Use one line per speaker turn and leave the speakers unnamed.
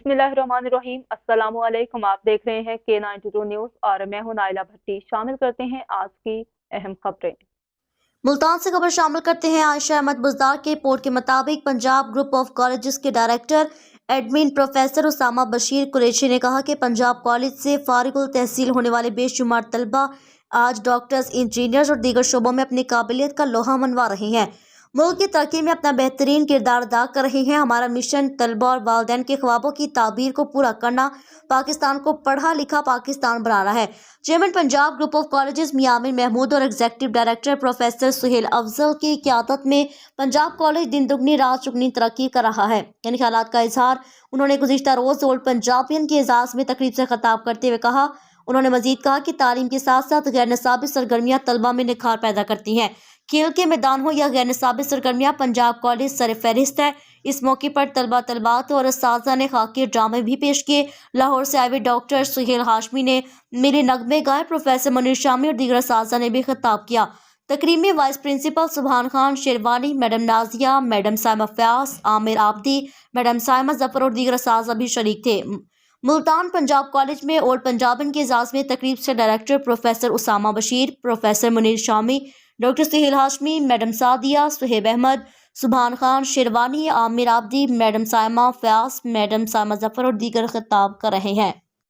बिस्मिल्लाहिर्रहमानिर्रहीम। अस्सलामु अलैकुम। आप देख रहे हैं K92 न्यूज़ और मैं हूं नाइला भट्टी। शामिल करते हैं आज की अहम खबरें।
मुल्तान से खबर शामिल करते हैं। आयशा अहमद बुज़दार के रिपोर्ट के मुताबिक पंजाब ग्रुप ऑफ कॉलेजेस के director admin professor Usama Bashir Qureshi ने कहा कि पंजाब कॉलेज से फारिगुल तहसील होने वाले बेशुमार तलबा आज डॉक्टर्स, इंजीनियर्स और दीगर शोबों में अपनी काबिलियत का लोहा मनवा रहे हैं, मुल्क की तरक्की में अपना बेहतरीन किरदार अदा कर रहे हैं। हमारा मिशन तलबा और वालिदैन के ख्वाबों की ताबीर को पूरा करना, पाकिस्तान को पढ़ा लिखा पाकिस्तान बनाना है। Chairman Punjab group of colleges Mian Amin Mahmood और executive director professor Suhail Afzal की क़यादत में पंजाब कॉलेज दिन दुगनी रात चुगनी तरक्की कर रहा है। इन ख्यालात का इजहार उन्होंने गुज़िश्ता रोज ओल्ड पंजाबियन के एजाज़ में तकरीब से खिताब करते हुए कहा। उन्होंने मजीद कहा कि तालीम के साथ साथ गैर निसाबी सरगर्मियाँ तलबा में निखार पैदा करती हैं। खेल के मैदान हो या गैर निसाबी सरगर्मियाँ, पंजाब कॉलेज सर फहरिस्त है। इस मौके पर तलबा तलबात और असातिज़ा ने खाकी ड्रामे भी पेश किए। लाहौर से आए हुए डॉक्टर सुहेल हाशमी ने मेरे नगमे गाए। प्रोफेसर मुनीर शामी और दीगर असातिज़ा ने भी खिताब किया। तकरीब में vice principal Subhan Khan Sherwani, madam Nazia, madam Saima Fayyaz, Aamir Abidi, madam Saima Zafar और दीगर असातिज़ा भी शरीक थे। मुल्तान पंजाब कॉलेज में ओल्ड पंजाबन के एजाज़ में तकरीब से director professor Usama Bashir, professor Munir Shami, doctor Suhail Hashmi, madam Sadia, Suhaib Ahmed, Subhan Khan Sherwani, Aamir Abidi, madam Saima Fayyaz, madam Saima Zafar और दीगर खिताब कर रहे हैं।